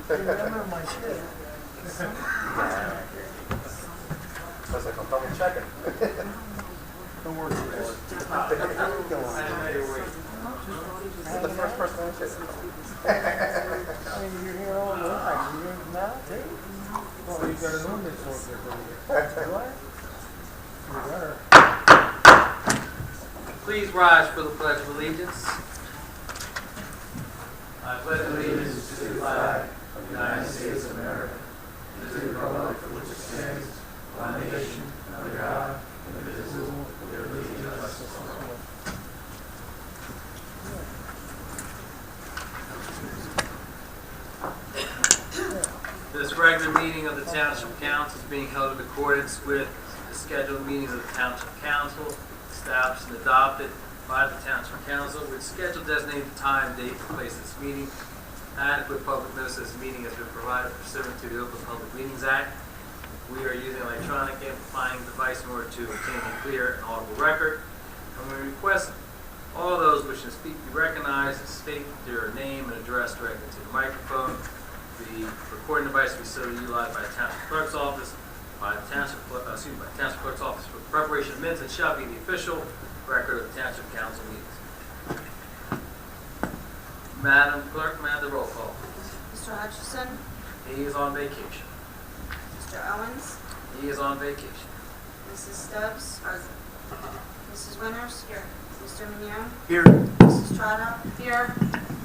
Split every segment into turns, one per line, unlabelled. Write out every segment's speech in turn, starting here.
Remember my shit.
Looks like I'm double checking.
Don't worry about it.
This is the first person I said.
I mean, you're here all the time. You're here now, too? Well, you got a new miss there for me. What? You better.
Please rise for the Pledge of Allegiance.
I pledge allegiance to the flag of the United States of America and to the republic for which it stands, one nation, under God, indivisible, with liberty and justice for all.
This regular meeting of the Township Council is being held in accordance with the scheduled meetings of the Township Council, established and adopted by the Township Council, which schedule designated the time, date, and place of this meeting. Adequate public notice of this meeting has been provided pursuant to the Open Public Meetings Act. We are using an electronic amplifying device in order to obtain a clear and audible record. And we request all those wishing to speak be recognized and state their name and address directly to the microphone. The recording device will be solely utilized by the Township Clerk's Office, by the Township Clerk's Office for preparation of minutes, and shall be the official record of the Township Council meetings. Madam Clerk, may I have the roll call?
Mr. Hutchison,
He is on vacation.
Mr. Owens,
He is on vacation.
Mrs. Stubbs, Mrs. Winters, here. Mr. Mignon,
Here.
Mrs. Trotta, here.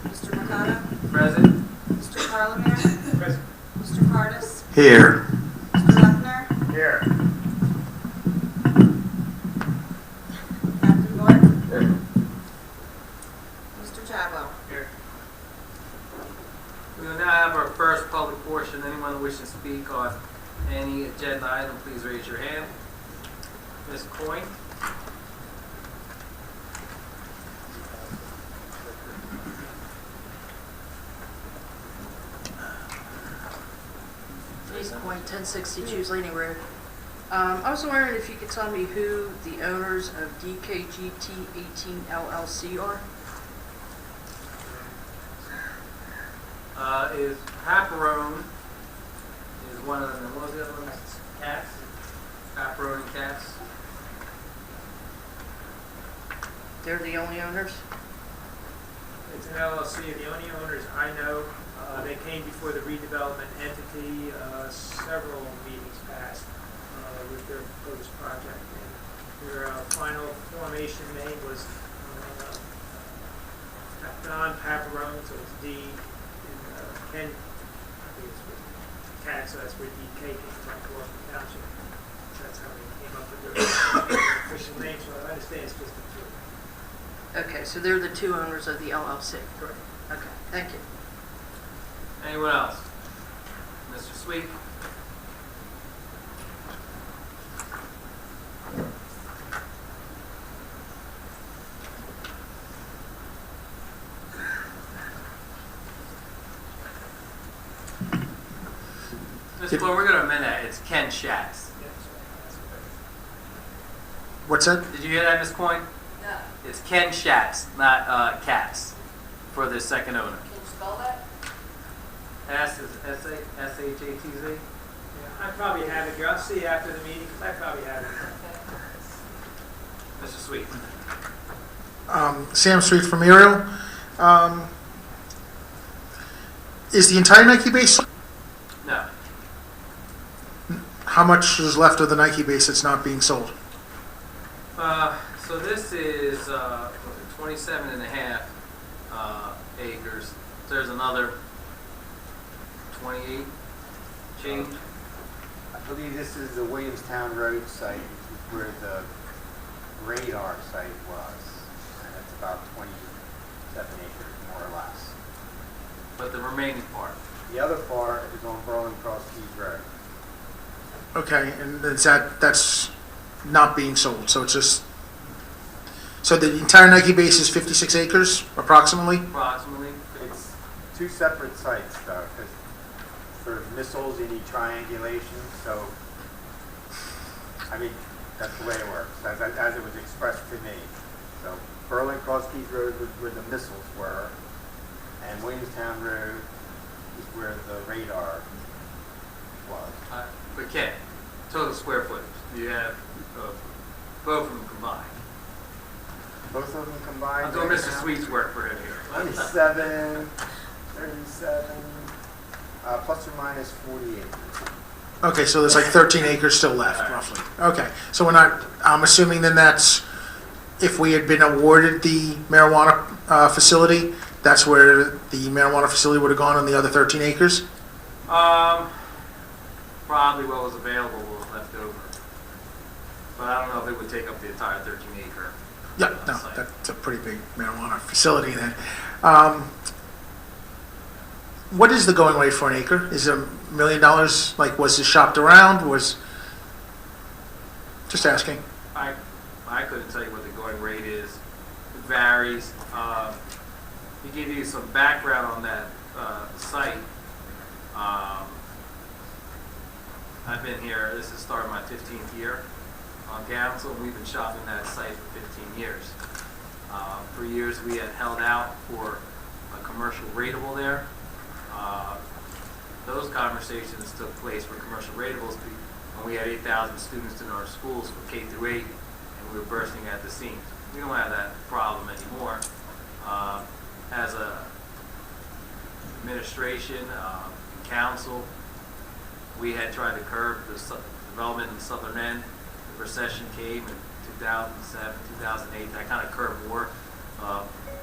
Mr. Mercado,
Present.
Mr. Parliament,
Present.
Mr. Cardis,
Here.
Mr. Lechner,
Here.
Captain Boyd,
Here.
Mr. Chadwell.
Here. We will now have our first public portion. Anyone who wishes to speak on any agenda item, please raise your hand. Ms. Coyne?
Jason Point, 1062 Laney Road. I was wondering if you could tell me who the owners of DKGT 18 LLC are?
Is Paparone is one of them. What was the other one? Cats? Paparone and Cats?
They're the only owners?
It's an LLC, and the only owners I know, they came before the redevelopment entity several meetings past with their proposed project. And their final formation name was Don Paparone, so it's D, and Ken, I think it's with Cat, so that's where DK came from, Gloucester Township. That's how they came up with their official name, so I understand it's just the two.
Okay, so they're the two owners of the LLC.
Correct.
Okay, thank you.
Anyone else? Mr. Sweet? Mr. Boyd, we're going to amend that. It's Ken Schatz.
What's that?
Did you hear that, Ms. Coyne?
No.
It's Ken Schatz, not Katz, for the second owner.
Can you spell that?
S is S-H-A-T-Z.
Yeah, I probably have it here. I'll see you after the meeting, because I probably have it.
Mr. Sweet.
Sam Street from Ariel. Is the entire Nike base?
No.
How much is left of the Nike base that's not being sold?
So this is 27 and a half acres. There's another 28 change.
I believe this is the Williamstown Road site where the radar site was. And it's about 27 acres, more or less.
But the remaining part.
The other part is on Berlin Cross Keys Road.
Okay, and that's not being sold, so it's just... So the entire Nike base is 56 acres, approximately?
Approximately.
It's two separate sites, though, because for missiles you need triangulation, so, I mean, that's the way it works, as it was expressed to me. So Berlin Cross Keys Road was where the missiles were, and Williamstown Road is where the radar was.
But Ken, total square footage, you have both of them combined.
Both of them combined.
I'm doing
right
Mr.
now,
Sweet's work for him here.
37, plus or minus 40 acres.
Okay, so there's like 13 acres still left, roughly. Okay, so we're not, I'm assuming then that's, if we had been awarded the marijuana facility, that's where the marijuana facility would have gone on the other 13 acres?
Probably what was available was left over. But I don't know if it would take up the entire 13 acre.
Yeah, no,
site.
that's a pretty big marijuana facility then. What is the going rate for an acre? Is it $1 million? Like, was it shopped around? Just asking.
I couldn't tell you what the going rate is. It varies. To give you some background on that site, I've been here, this is starting my 15th year on council, and we've been shopping that site for 15 years. For years we had held out for a commercial rateable there. Those conversations took place for commercial ratables when we had 8,000 students in our schools from K through 8, and we were bursting at the seams. We don't have that problem anymore. As a administration, council, we had tried to curb the development in the southern end. The recession came in 2007, 2008. That kind of curbed more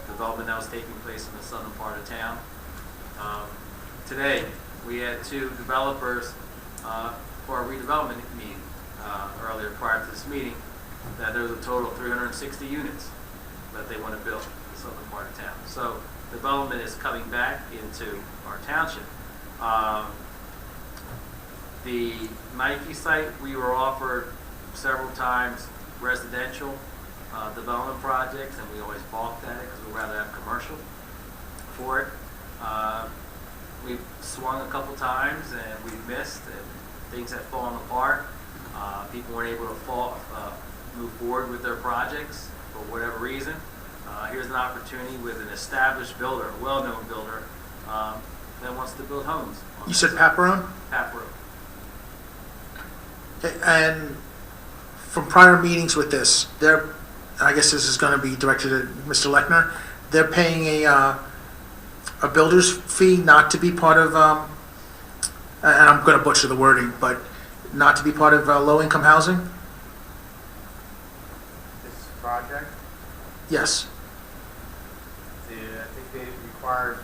development that was taking place in the southern part of town. Today, we had two developers for a redevelopment meeting earlier prior to this meeting, that there's a total of 360 units that they want to build in the southern part of town. So development is coming back into our township. The Nike site, we were offered several times residential development projects, and we always balked at it because we'd rather have commercial for it. We've swung a couple times and we've missed, and things have fallen apart. People weren't able to move forward with their projects for whatever reason. Here's an opportunity with an established builder, a well-known builder, that wants to build homes.
You said Paparone?
Paparone.
Okay, and from prior meetings with this, I guess this is going to be directed at Mr. Lechner, they're paying a builder's fee not to be part of, and I'm going to butcher the wording, but not to be part of low-income housing?
This project,
Yes.
I think they required,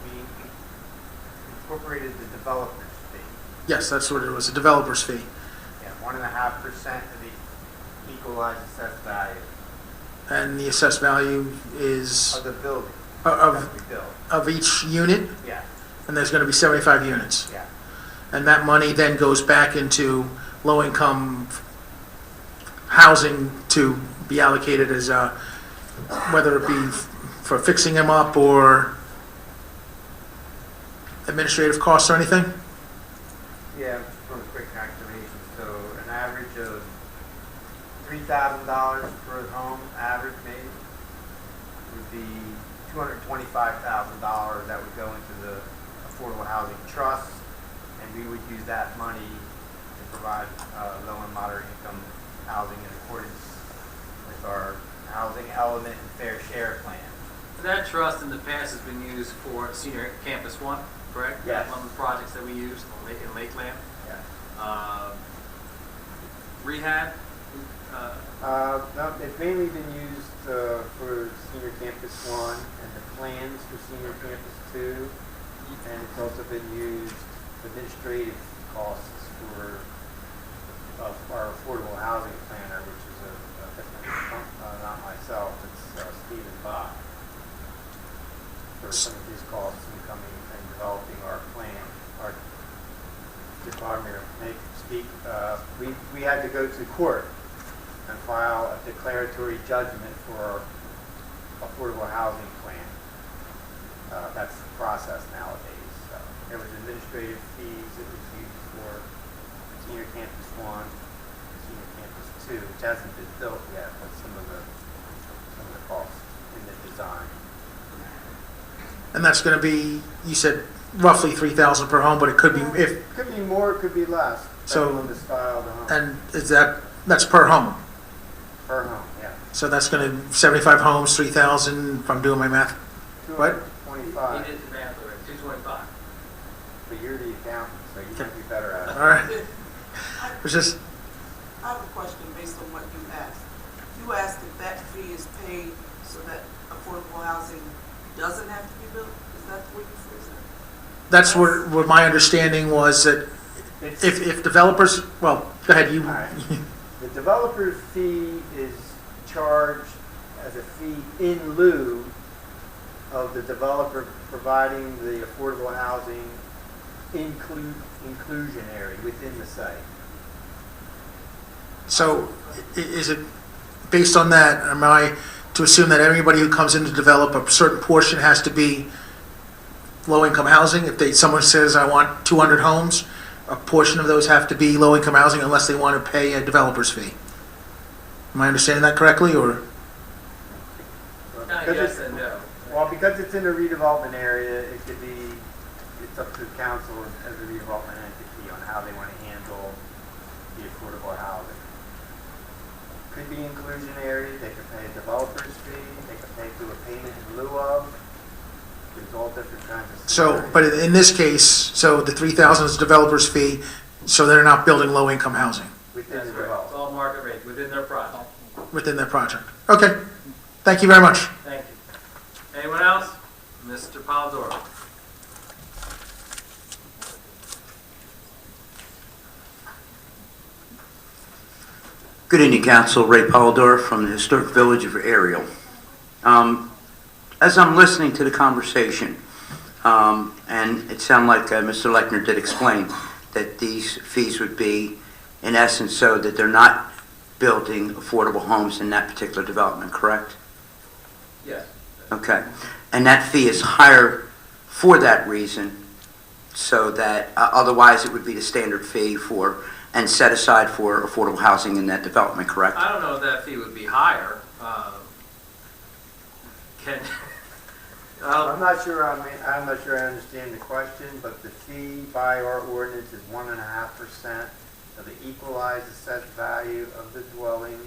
we incorporated the developer's fee.
Yes, that's what it was, a developer's fee.
Yeah, 1.5% of the equalized assessed value
And the assessed value is
of the building
of
that we built.
of each unit,
Yeah,
and there's going to be 75 units.
yeah.
And that money then goes back into low-income housing to be allocated as, whether it be for fixing them up or administrative costs or anything?
Yeah, from a quick calculation, so an average of $3,000 for a home, average maybe, would be $225,000 that would go into the Affordable Housing Trust, and we would use that money to provide low and moderate income housing in accordance with our housing element and fair share plan.
That trust in the past has been used for Senior Campus 1, correct?
Yes.
One of the projects that we used in Lakeland.
Yeah.
Rehab?
No, it's mainly been used for Senior Campus 1 and the plans for Senior Campus 2, and it's also been used for administrative costs for our affordable housing planner, which is not myself, it's Stephen Bach, for some of his costs in coming and developing our plan, our department. We had to go to court and file a declaratory judgment for our affordable housing plan. That's the process nowadays. So there was administrative fees that was used for Senior Campus 1, Senior Campus 2, which hasn't been built yet, but some of the costs in the design.
And that's going to be, you said roughly 3,000 per home, but it could be if,
Could be more, could be less,
So-
depending on the style of the home.
and that's per home.
Per home, yeah.
So that's going to 75 homes, 3,000. If I'm doing my math. What?
He
225.
did the math already, 225.
But you're the accountant, so you might be better at it.
All right. It's just
I have a question based on what you asked. You asked if that fee is paid so that affordable housing doesn't have to be built? Is that what you phrased it?
that's what my understanding was, that
It's-
if developers, well, go ahead. You.
All right. The developer's fee is charged as a fee in lieu of the developer providing the affordable housing inclusionary within the site.
So is it based on that? Am I to assume that everybody who comes in to develop a certain portion has to be low-income housing? If someone says, I want 200 homes, a portion of those have to be low-income housing unless they want to pay a developer's fee. Am I understanding that correctly, or?
Because
Yes
it's-
and no.
Well, because it's in a redevelopment area, it could be, it's up to the council as a redevelopment entity on how they want to handle the affordable housing. Could be inclusionary, they could pay a developer's fee, they could pay through a payment in lieu of. There's all different kinds of.
So,
scenarios.
but in this case, so the 3,000 is developer's fee, so they're not building low-income housing
Within
That's
the
correct. It's
development.
all market rate within their project.
within their project. Okay, thank you very much.
Thank you. Anyone else? Mr. Polidoro.
Good evening, Council. Ray Polidor from the Historic Village of Ariel. As I'm listening to the conversation, and it sounded like Mr. Lechner did explain that these fees would be, in essence, so that they're not building affordable homes in that particular development, correct?
Yes.
Okay. And that fee is higher for that reason, so that otherwise it would be the standard fee for and set aside for affordable housing in that development, correct?
I don't know if that fee would be higher. Can,
I'm not sure I understand the question, but the fee by our ordinance is 1.5% of the equalized assessed value of the dwelling,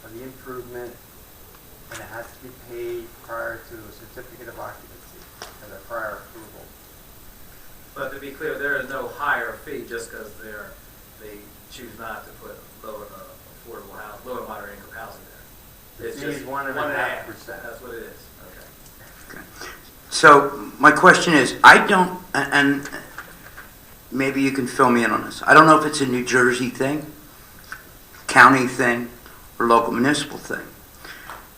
of the improvement, and it has to be paid prior to a certificate of occupancy as a prior approval.
but to be clear, there is no higher fee just because they choose not to put low and affordable house, low and moderate income housing there. It's
The fee is
just
1.5%.
That's what it is. Okay.
So my question is, I don't, and maybe you can fill me in on this. I don't know if it's a New Jersey thing, county thing, or local municipal thing,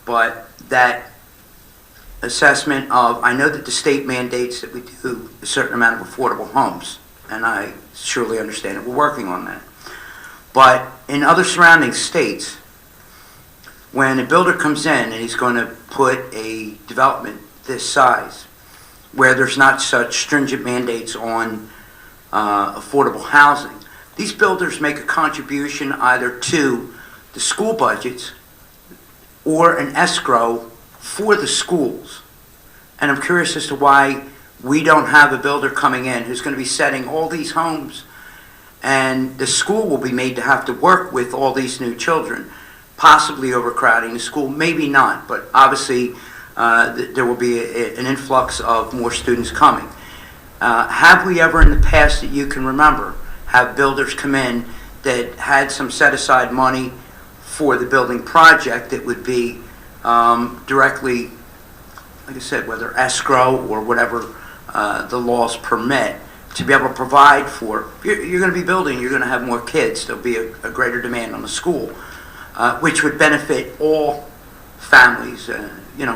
but that assessment of, I know that the state mandates that we do a certain amount of affordable homes, and I surely understand it. We're working on that. But in other surrounding states, when a builder comes in and he's going to put a development this size, where there's not such stringent mandates on affordable housing, these builders make a contribution either to the school budgets or an escrow for the schools. And I'm curious as to why we don't have a builder coming in who's going to be setting all these homes, and the school will be made to have to work with all these new children, possibly overcrowding the school, maybe not, but obviously there will be an influx of more students coming. Have we ever in the past that you can remember have builders come in that had some set aside money for the building project that would be directly, like I said, whether escrow or whatever the laws permit, to be able to provide for, you're going to be building, you're going to have more kids, there'll be a greater demand on the school, which would benefit all families,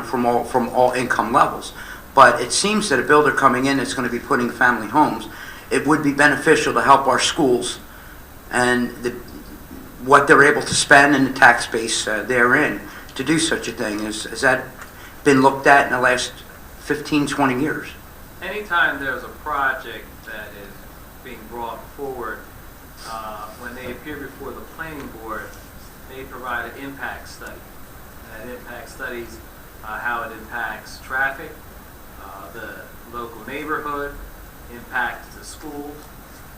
from all income levels. But it seems that a builder coming in that's going to be putting family homes, it would be beneficial to help our schools and what they're able to spend and the tax base therein to do such a thing. Has that been looked at in the last 15, 20 years?
Anytime there's a project that is being brought forward, when they appear before the planning board, they provide an impact study. That impact studies how it impacts traffic, the local neighborhood, impact the schools.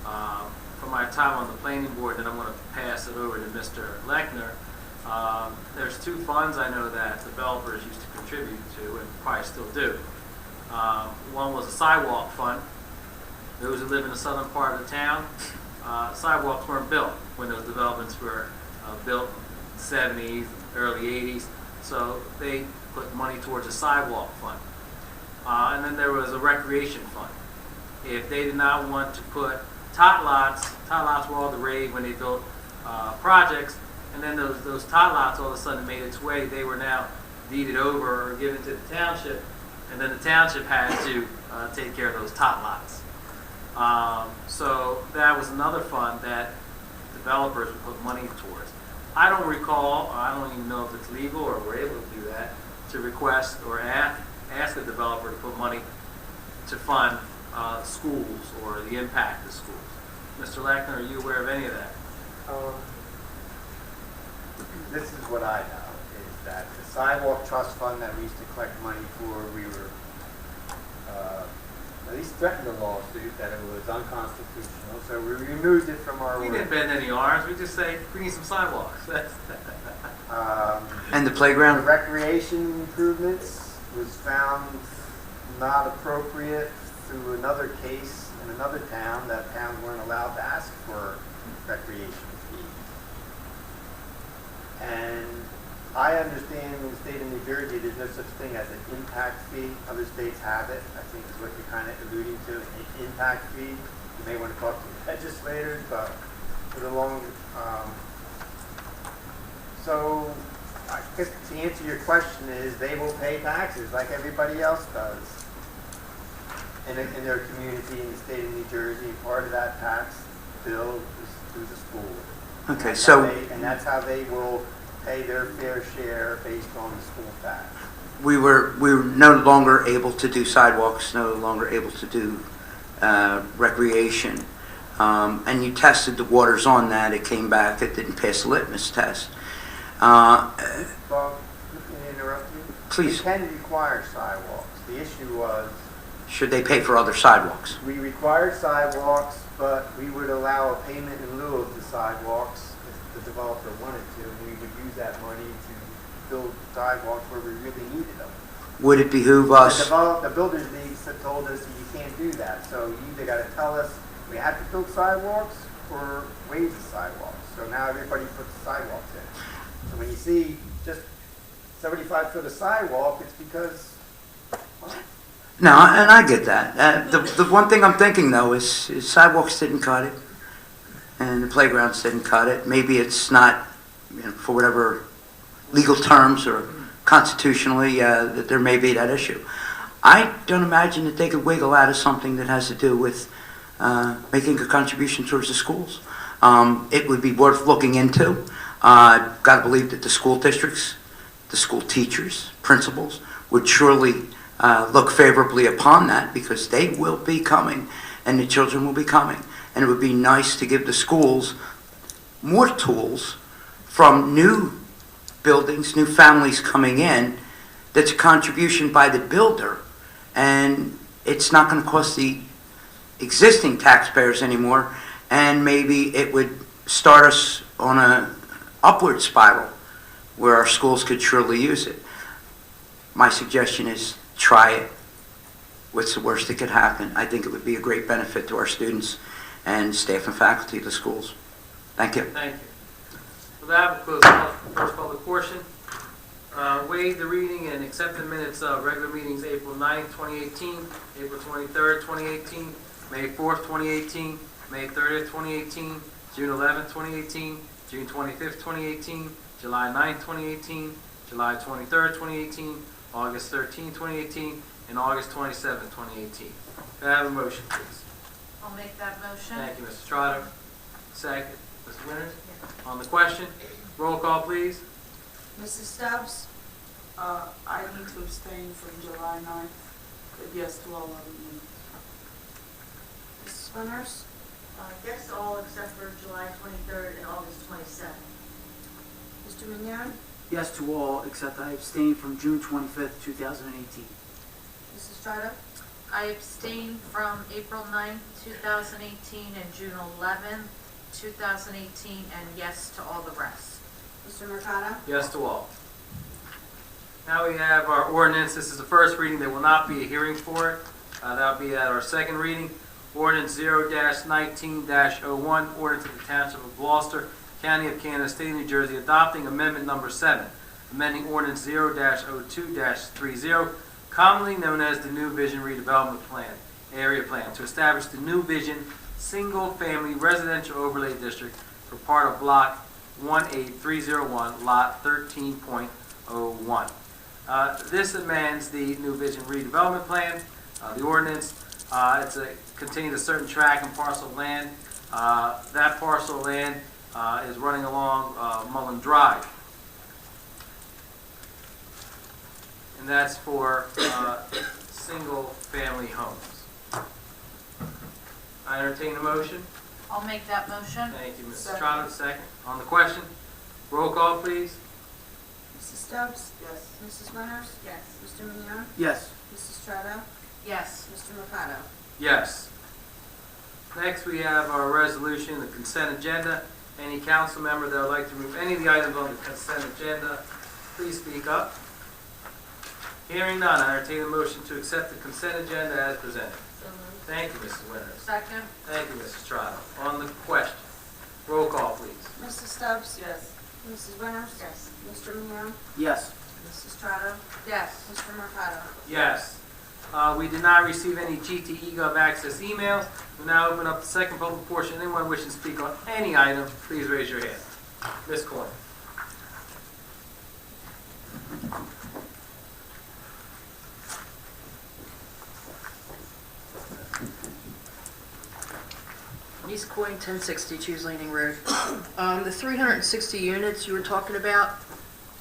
From my time on the planning board, then I'm going to pass it over to Mr. Lechner. There's two funds I know that developers used to contribute to and probably still do. One was a sidewalk fund. Those who live in the southern part of the town, sidewalks weren't built when those developments were built in the 70s, early 80s. So they put money towards a sidewalk fund. And then there was a recreation fund. If they did not want to put tot lots were all the rage when they built projects, and then those tot lots all of a sudden made its way. They were now deeded over or given to the township, and then the township had to take care of those tot lots. So that was another fund that developers would put money towards. I don't recall, I don't even know if it's legal or we're able to do that, to request or ask a developer to put money to fund schools or the impact of schools. Mr. Lechner, are you aware of any of that?
This is what I know, is that the sidewalk trust fund that we used to collect money for, we were at least threatened a lawsuit that it was unconstitutional, so we removed it from our
We
work.
didn't bend any arms, we just say, we need some sidewalks.
And the
The
playground?
recreation improvements was found not appropriate through another case in another town, that towns weren't allowed to ask for recreation fees. And I understand in the state of New Jersey, there's no such thing as an impact fee. Other states have it, I think is what you're kind of alluding to, an impact fee. You may want to talk to legislators, but for the long, so I guess to answer your question is they will pay taxes like everybody else does in their community in the state of New Jersey. And part of that tax bill is through the school.
Okay, so
And that's how they will pay their fair share based on the school tax.
we were no longer able to do sidewalks, no longer able to do recreation. And you tested the waters on that. It came back. It didn't pass the litmus test.
Well, let me interrupt you.
Please.
We can require sidewalks. The issue was
Should they pay for other sidewalks?
we required sidewalks, but we would allow a payment in lieu of the sidewalks if the developer wanted to, and we would use that money to build sidewalks where we really needed them.
Would it behoove us?
The builders leagues have told us that you can't do that, so you either got to tell us we have to build sidewalks or waive the sidewalks. So now everybody puts sidewalks in. So when you see just 75 foot of sidewalk, it's because, well,
No, and I get that. The one thing I'm thinking though is sidewalks didn't cut it, and the playgrounds didn't cut it. Maybe it's not, for whatever legal terms or constitutionally, that there may be that issue. I don't imagine that they could wiggle out of something that has to do with making a contribution towards the schools. It would be worth looking into. Got to believe that the school districts, the school teachers, principals would surely look favorably upon that, because they will be coming and the children will be coming. And it would be nice to give the schools more tools from new buildings, new families coming in, that's a contribution by the builder, and it's not going to cost the existing taxpayers anymore, and maybe it would start us on a upward spiral where our schools could surely use it. My suggestion is try it. What's the worst that could happen? I think it would be a great benefit to our students and staff and faculty of the schools. Thank you.
Thank you. With that, we'll close the first public portion. Waive the reading and accept the minutes of regular meetings April 9th, 2018, April 23rd, 2018, May 4th, 2018, May 30th, 2018, June 11th, 2018, June 25th, 2018, July 9th, 2018, July 23rd, 2018, August 13th, 2018, and August 27th, 2018. Can I have a motion, please?
I'll make that motion.
Thank you, Mr. Trotter. Second, Mr. Winters. On the question, roll call, please.
Mrs. Stubbs, I need to abstain from July 9th, but yes to all of them.
Mrs. Winters,
Yes to all except for July 23rd and August 27th.
Mr. Mignon,
Yes to all, except I abstain from June 25th, 2018.
Mrs. Strata,
I abstained from April 9th, 2018 and June 11th, 2018, and yes to all the rest.
Mr. Mercado?
Yes to all. Now we have our ordinance. This is the first reading. There will not be a hearing for it. That'll be at our second reading. Ordinance 0-19-01, ordinance of the Township of Gloucester, County of Kansas, State of New Jersey, adopting amendment number 7, amending ordinance 0-02-30, commonly known as the New Vision Redevelopment Plan, Area Plan, to establish the New Vision Single-Family Residential Overlay District for part of Block 18301, Lot 13.01. This amends the New Vision Redevelopment Plan. The ordinance, contains a certain tract and parcel of land. That parcel of land is running along Mullen Drive. And that's for single-family homes. I entertain a motion.
I'll make that motion.
Thank you, Mrs.
Second.
Trotter. Second. On the question, roll call, please.
Mrs. Stubbs?
Yes.
Mrs. Winters?
Yes.
Mr. Mignone?
Yes.
Mrs. Strato?
Yes.
Mr. Mercado?
Yes. Next, we have our resolution, the consent agenda. Any council member that would like to move any of the items on the consent agenda, please speak up. Hearing none, I entertain a motion to accept the consent agenda as presented.
So moved.
Thank you, Mrs. Winters.
Second.
Thank you, Mrs. Trotter. On the question, roll call, please.
Mrs. Stubbs?
Yes.
Mrs. Winters?
Yes.
Mr. Mignone?
Yes.
Mrs. Strato?
Yes.
Mr. Mercado?
Yes. We did not receive any GTE Gov access emails. We'll now open up the second public portion. Anyone wishing to speak on any item, please raise your hand. Ms. Coyne.
East Coin, 1060 Chews Landing Road. The 360 units you were talking about,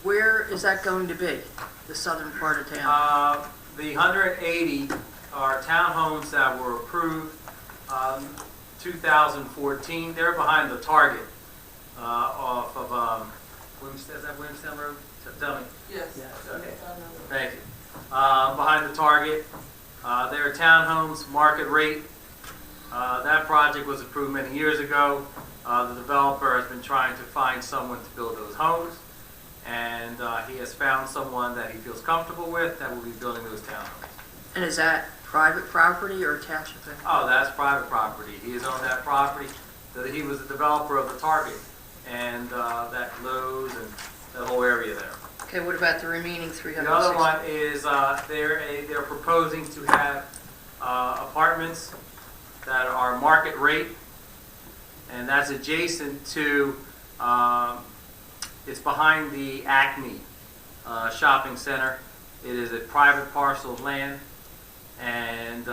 where is that going to be? The southern part of town?
The 180 are townhomes that were approved 2014. They're behind the Target off of Williamstown. Is that Williamstown Road? Tell me.
Yes.
Okay. Thank you. Behind the Target. They're townhomes, market rate. That project was approved many years ago. The developer has been trying to find someone to build those homes, and he has found someone that he feels comfortable with that will be building those townhomes.
And is that private property or township?
Oh, that's private property. He has owned that property. He was the developer of the Target and that Lowe's and that whole area there.
Okay, what about the remaining 360?
The other one is they're proposing to have apartments that are market rate, and that's adjacent to, it's behind the Acme shopping center. It is a private parcel of land, and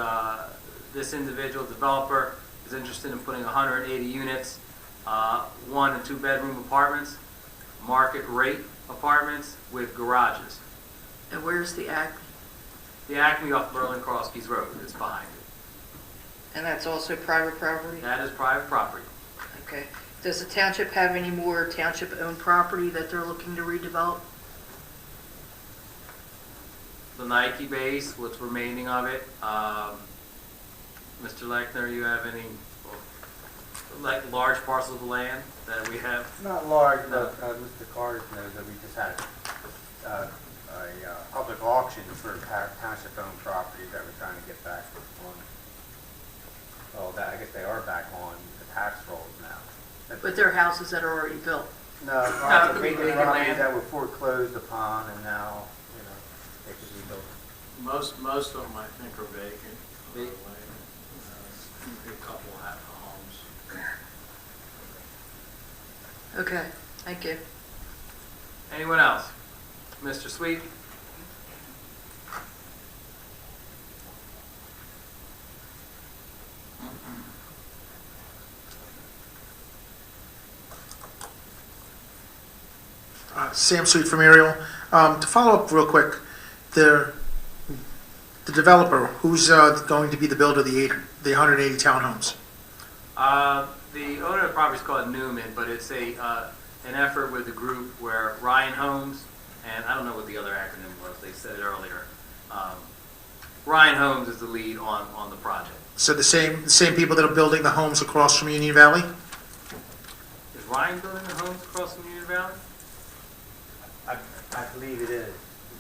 this individual developer is interested in putting 180 units, 1 and 2 bedroom apartments, market rate apartments with garages.
And where's the Acme?
The Acme off Berlin Cross Keys Road is behind it.
And that's also private property?
That is private property.
Okay. Does the township have any more township-owned property that they're looking to redevelop?
The Nike base, what's remaining of it. Mr. Lechner, you have any large parcels of land that we have?
Not large,
No.
but Mr. Carter knows that we just had a public auction for township-owned property that we're trying to get back on. Well, I guess they are back on the tax rolls now.
But they're houses that are already built?
No, vacant properties that were foreclosed upon, and now, they could be built.
Most of them, I think, are vacant.
Maybe
A couple have homes.
Okay, thank you.
Anyone else? Mr. Sweet?
Sam Sweet from Ariel. To follow up real quick, the developer, who's going to be the builder of the 180 townhomes?
The owner of the property is called Newman, but it's an effort with a group where Ryan Homes, and I don't know what the other acronym was, they said it earlier, Ryan Holmes is the lead on the project.
So the same people that are building the homes across from Union Valley?
Is Ryan building the homes across from Union Valley?
I believe it is.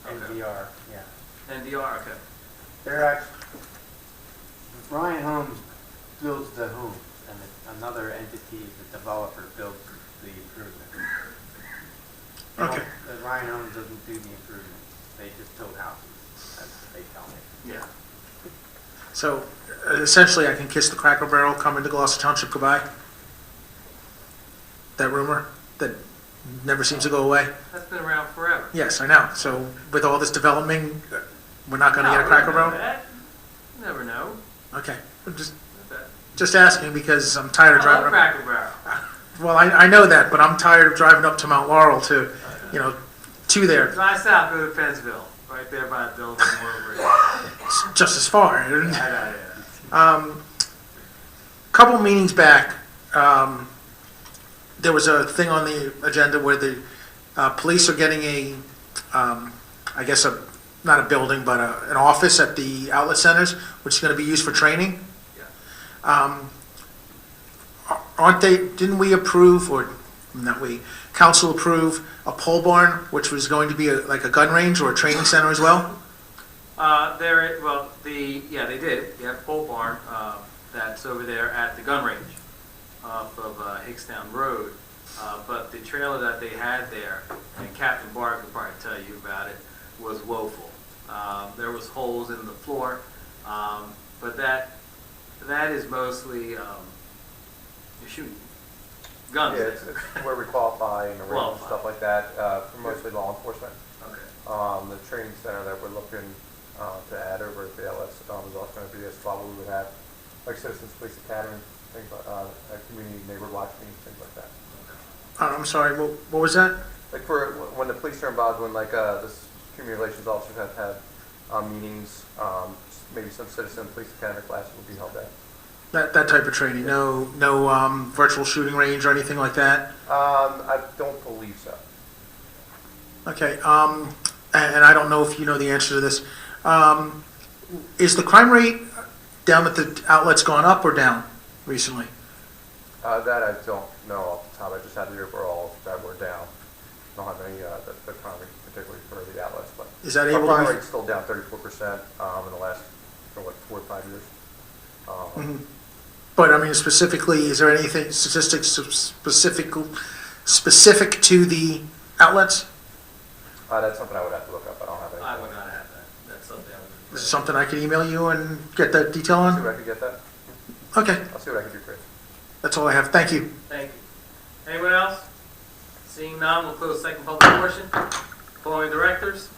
NDR, yeah.
NDR, okay.
They're actually, Ryan Holmes builds the homes, and another entity, the developer, builds the improvement.
Okay.
Ryan Holmes doesn't do the improvements. They just build houses, as they tell me.
Yeah.
So essentially, I can kiss the Cracker Barrel, come into Gloucester Township, goodbye? That rumor that never seems to go away?
That's been around forever.
Yes, I know. So with all this development, we're not going to get a Cracker Barrel?
You never know.
Okay. I'm just asking because I'm tired of
I
driving
love
up.
Cracker Barrel.
Well, I know that, but I'm tired of driving up to Mount Laurel to, to there.
Drive south, go to Pennsville, right there by the building over here.
Just as far.
Yeah.
Couple meetings back, there was a thing on the agenda where the police are getting I guess not a building, but an office at the outlet centers, which is going to be used for training.
Yeah.
Didn't we approve, or not we, council approve a pole barn, which was going to be like a gun range or a training center as well?
They did. You have pole barn that's over there at the gun range off of Hickstown Road. But the trailer that they had there, and Captain Bart could probably tell you about it, was woeful. There was holes in the floor, but that is mostly you're shooting guns.
Yeah, it's where we qualify and arrange
Qualify.
stuff like that for mostly law enforcement.
Okay.
The training center that we're looking to add over at the LS is also going to be a spot where we would have like Citizens Police Academy, things like community neighbor watch meetings, things like that.
I'm sorry, what was that?
Like for when the police are involved, when like this community relations officers have had meetings, maybe some Citizen Police Academy classes will be held there.
That type of training, no virtual shooting range or anything like that?
I don't believe so.
Okay, and I don't know if you know the answer to this. Is the crime rate down at the outlets gone up or down recently?
That I don't know off the top. I just had the overall that we're down. I don't have any the crime rate particularly for the outlets, but
Is that
our
able
crime
to be?
rate's still down 34% in the last 4 or 5 years.
Mhm. But I mean, specifically, is there anything statistics specific to the outlets?
That's something I would have to look up. I don't have any.
I would not have that. That's something I would.
Is it something I can email you and get that detail
See
on?
if I can get that.
Okay,
I'll see what I can do for you.
that's all I have. Thank you.
Thank you. Anyone else? Seeing none, we'll close the second public portion. Following directors,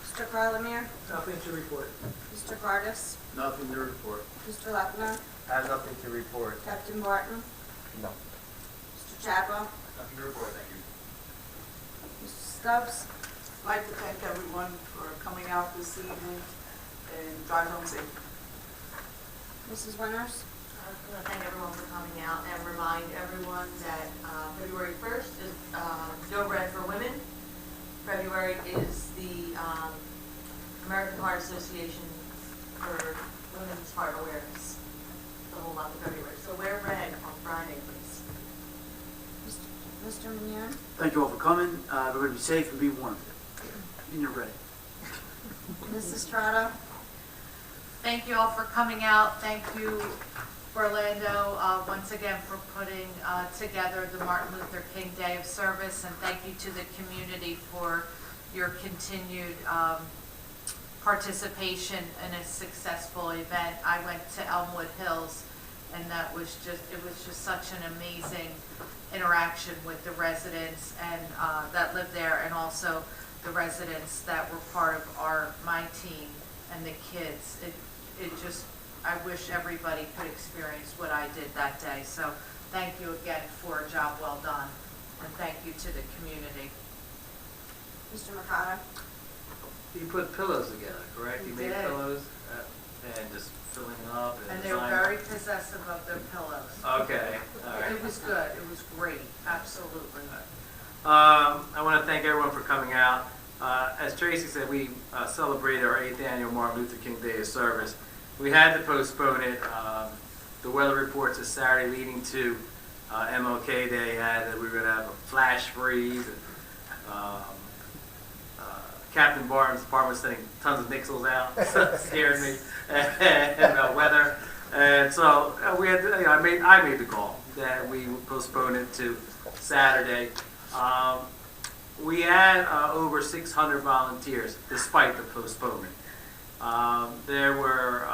Mr. Carlemere?
Nothing to report.
Mr. Cardis?
nothing to report.
Mr. Lechner?
I have nothing to report.
Captain Barton?
No.
Mr. Chapa?
Nothing to report, thank you.
Mr. Stubbs?
I'd like to thank everyone for coming out this evening and drive home safe.
Mrs. Winters?
I want to thank everyone for coming out and remind everyone that February 1st is No Red for Women. February is the American Heart Association for Women's Heart Awareness, the whole month of February. So wear red on Friday, please.
Mr. Mannion?
Thank you all for coming. Everybody be safe and be warm. And you're ready.
Mrs. Estrada?
Thank you all for coming out. Thank you, Orlando, once again for putting together the Martin Luther King Day of Service, and thank you to the community for your continued participation in a successful event. I went to Elmwood Hills, and it was just such an amazing interaction with the residents and that lived there, and also the residents that were part of my team and the kids. I wish everybody could experience what I did that day. So thank you again for a job well done, and thank you to the community.
Mr. Mercado?
You put pillows together, correct?
We
You made
did.
pillows and just filling them up
And they were
designing-
very possessive of their pillows.
Okay, all right.
It was good. It was great. Absolutely.
I want to thank everyone for coming out. As Tracy said, we celebrated our 8th annual Martin Luther King Day of Service. We had to postpone it. The weather reports this Saturday leading to MLK Day had that we were going to have a flash freeze. And, Captain Barton's department was sending tons of nixels out, scared me, and weather. And so we had to, I made the call that we would postpone it to Saturday. We had over 600 volunteers despite the postponement. There were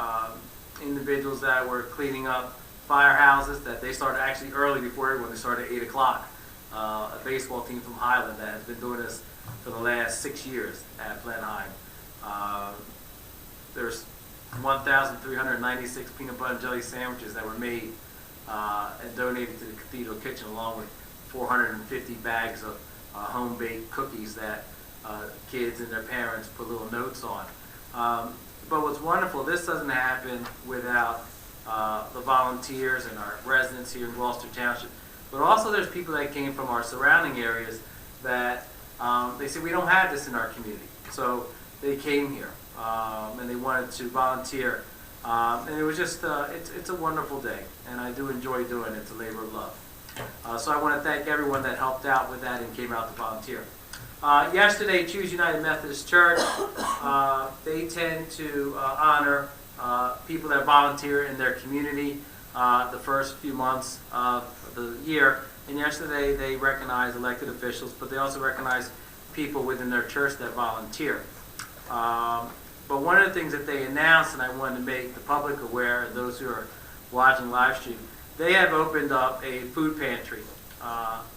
individuals that were cleaning up firehouses that they started actually early before everyone. They started at 8 o'clock. A baseball team from Highland that has been doing this for the last 6 years at Blenheim. There's 1,396 peanut butter and jelly sandwiches that were made and donated to the Cathedral Kitchen, along with 450 bags of home-baked cookies that kids and their parents put little notes on. But what's wonderful, this doesn't happen without the volunteers and our residents here in Gloucester Township. But also there's people that came from our surrounding areas that they said, we don't have this in our community. So they came here and they wanted to volunteer. And it was just, it's a wonderful day. And I do enjoy doing it. It's a labor of love. So I want to thank everyone that helped out with that and came out to volunteer. Yesterday, Choose United Methodist Church, they tend to honor people that volunteer in their community the first few months of the year. And yesterday, they recognized elected officials, but they also recognized people within their church that volunteer. But one of the things that they announced, and I wanted to make the public aware, and those who are watching live stream, they have opened up a food pantry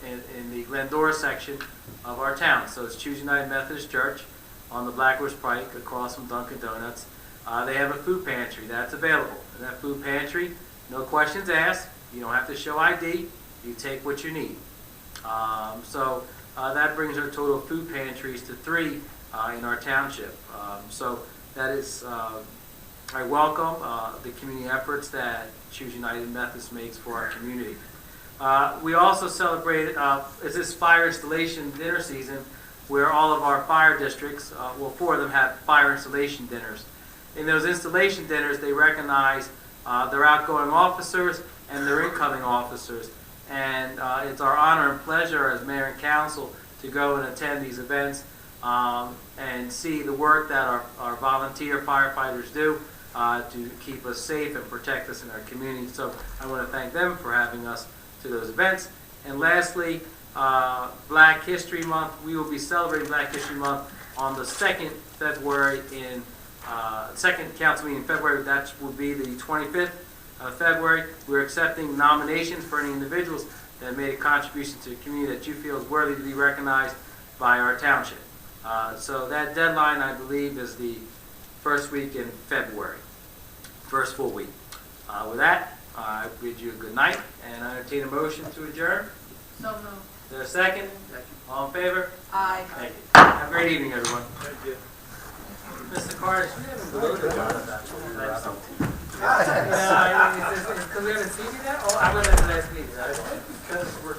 in the Glendora section of our town. So it's Choose United Methodist Church on the Blackwoods Pike across from Dunkin' Donuts. They have a food pantry that's available. In that food pantry, no questions asked. You don't have to show ID. You take what you need. So that brings our total of food pantries to 3 in our township. So that is, I welcome the community efforts that Choose United Methodist makes for our community. We also celebrated, it's this fire installation dinner season where all of our fire districts, 4 of them have fire installation dinners. In those installation dinners, they recognize their outgoing officers and their incoming officers. And it's our honor and pleasure as mayor and council to go and attend these events and see the work that our volunteer firefighters do to keep us safe and protect us in our community. So I want to thank them for having us to those events. And lastly, Black History Month. We will be celebrating Black History Month on the 2nd February in second council meeting in February. That will be the 25th of February. We're accepting nominations for any individuals that made a contribution to the community that you feel is worthy to be recognized by our township. So that deadline, I believe, is the first week in February, first full week. With that, I bid you a good night, and I entertain a motion to adjourn.
So moved.
Is there a second? All in favor?
Aye.
Thank you. Have a great evening, everyone.
Thank you.
Mr. Carter, we haven't voted on that. Because we haven't seen you yet? Oh, I went at the last meeting. Because we're